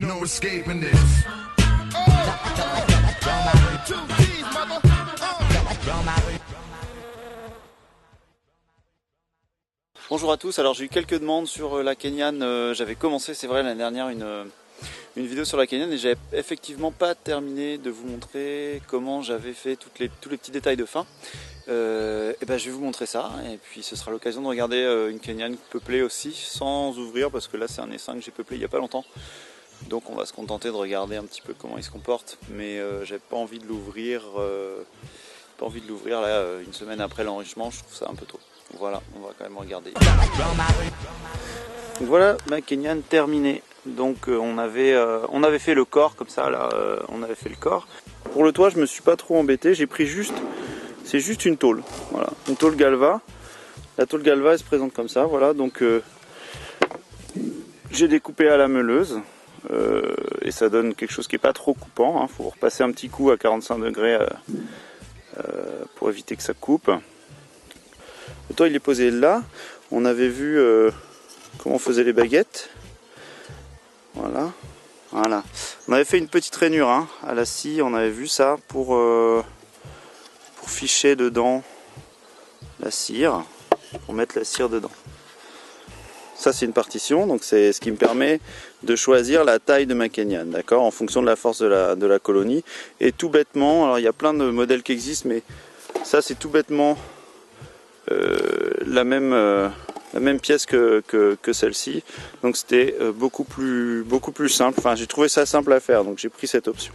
No escaping this. Bonjour à tous, alors j'ai eu quelques demandes sur la Kenyan, j'avais commencé c'est vrai l'année dernière une vidéo sur la Kenyan et j'avais effectivement pas terminé de vous montrer comment j'avais fait tous les petits détails de fin. Et ben je vais vous montrer ça et puis ce sera l'occasion de regarder une Kenyan peuplée aussi sans ouvrir parce que là c'est un essaim que j'ai peuplé il n'y a pas longtemps. Donc on va se contenter de regarder un petit peu comment il se comporte, mais j'avais pas envie de l'ouvrir là une semaine après l'enrichissement, je trouve ça un peu tôt. Voilà, on va quand même regarder. Voilà ma Kenyan terminée. Donc on avait fait le corps comme ça là, on avait fait le corps. Pour le toit je me suis pas trop embêté, j'ai pris c'est juste une tôle, voilà, une tôle Galva. La tôle Galva elle se présente comme ça, voilà, donc j'ai découpé à la meuleuse. Et ça donne quelque chose qui n'est pas trop coupant, hein. Faut repasser un petit coup à 45 degrés pour éviter que ça coupe. Le toit il est posé là, on avait vu comment on faisait les baguettes, voilà. On avait fait une petite rainure hein, à la scie, on avait vu ça pour ficher dedans la cire, pour mettre la cire dedans. Ça c'est une partition, donc c'est ce qui me permet de choisir la taille de ma Kenyan, d'accord, en fonction de la force de la colonie. Et tout bêtement, alors il y a plein de modèles qui existent, mais ça c'est tout bêtement la même pièce que celle-ci. Donc c'était beaucoup plus simple, enfin j'ai trouvé ça simple à faire, donc j'ai pris cette option.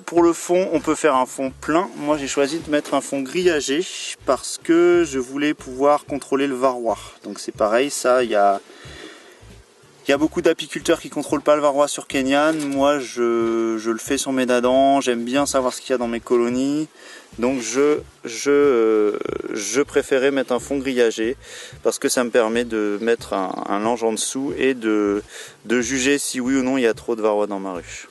Pour le fond, on peut faire un fond plein. Moi j'ai choisi de mettre un fond grillagé parce que je voulais pouvoir contrôler le varroa. Donc c'est pareil, ça il y a beaucoup d'apiculteurs qui ne contrôlent pas le varroa sur Kenyan. Moi je le fais sur mes dadans, j'aime bien savoir ce qu'il y a dans mes colonies. Donc je préférais mettre un fond grillagé parce que ça me permet de mettre un lange en dessous et de juger si oui ou non il y a trop de varroa dans ma ruche.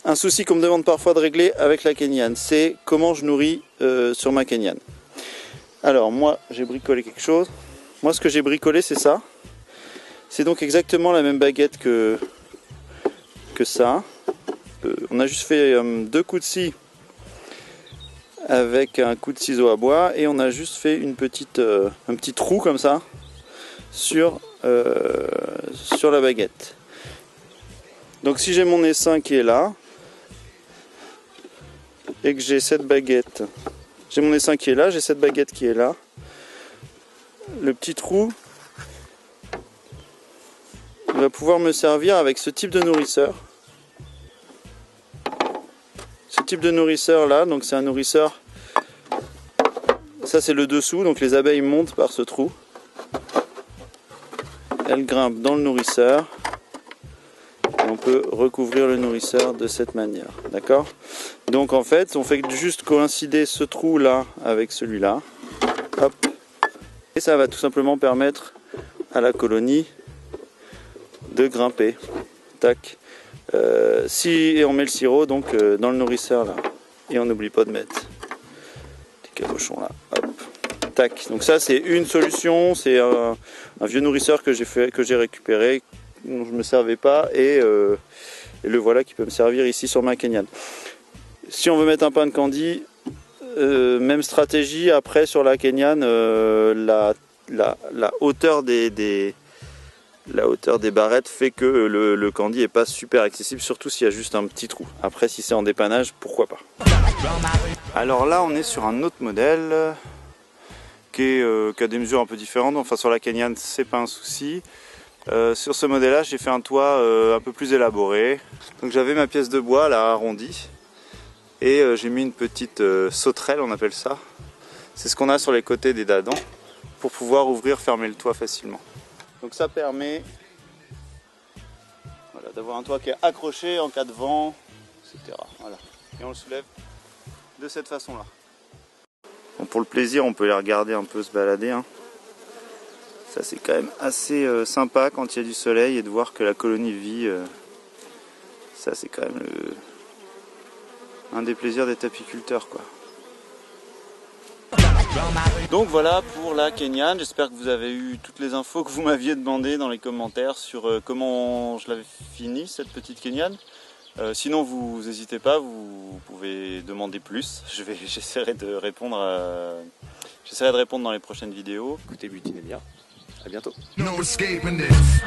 Un souci qu'on me demande parfois de régler avec la Kenyan, c'est comment je nourris sur ma Kenyan. Alors moi j'ai bricolé quelque chose. Moi ce que j'ai bricolé c'est ça. C'est donc exactement la même baguette que ça. On a juste fait 2 coups de scie avec un coup de ciseau à bois et on a juste fait un petit trou comme ça sur la baguette. Donc si j'ai mon essaim qui est là et que j'ai cette baguette, j'ai mon essaim qui est là, j'ai cette baguette qui est là, le petit trou va pouvoir me servir avec ce type de nourrisseur. Ce type de nourrisseur là, donc c'est un nourrisseur, ça c'est le dessous, donc les abeilles montent par ce trou. Elles grimpent dans le nourrisseur. Et on peut recouvrir le nourrisseur de cette manière, d'accord? Donc en fait, on fait juste coïncider ce trou là avec celui-là, hop, et ça va tout simplement permettre à la colonie de grimper, tac. Et on met le sirop donc dans le nourrisseur là, et on n'oublie pas de mettre des cabochons là, hop, tac. Donc ça c'est une solution, c'est un vieux nourrisseur que j'ai récupéré, dont je me servais pas et le voilà qui peut me servir ici sur ma Kenyan. Si on veut mettre un pain de candy, même stratégie. Après sur la Kenyan, la hauteur des barrettes fait que le candy est pas super accessible, surtout s'il y a juste un petit trou. Après si c'est en dépannage, pourquoi pas. Alors là on est sur un autre modèle qui a des mesures un peu différentes. Enfin sur la Kenyan c'est pas un souci. Sur ce modèle là j'ai fait un toit un peu plus élaboré. Donc j'avais ma pièce de bois là arrondie et j'ai mis une petite sauterelle, on appelle ça. C'est ce qu'on a sur les côtés des dadans pour pouvoir ouvrir, fermer le toit facilement. Donc ça permet d'avoir un toit qui est accroché en cas de vent, etc. Voilà. Et on le soulève de cette façon là. Bon, pour le plaisir on peut les regarder un peu se balader, hein. Ça c'est quand même assez sympa quand il y a du soleil et de voir que la colonie vit. Ça c'est quand même un des plaisirs d'être apiculteur quoi. Donc voilà pour la Kenyan, j'espère que vous avez eu toutes les infos que vous m'aviez demandé dans les commentaires sur comment je l'avais fini cette petite Kenyan. Sinon vous n'hésitez pas, vous pouvez demander plus, j'essaierai de répondre dans les prochaines vidéos. Écoutez Butinez bien, à bientôt. No escaping this.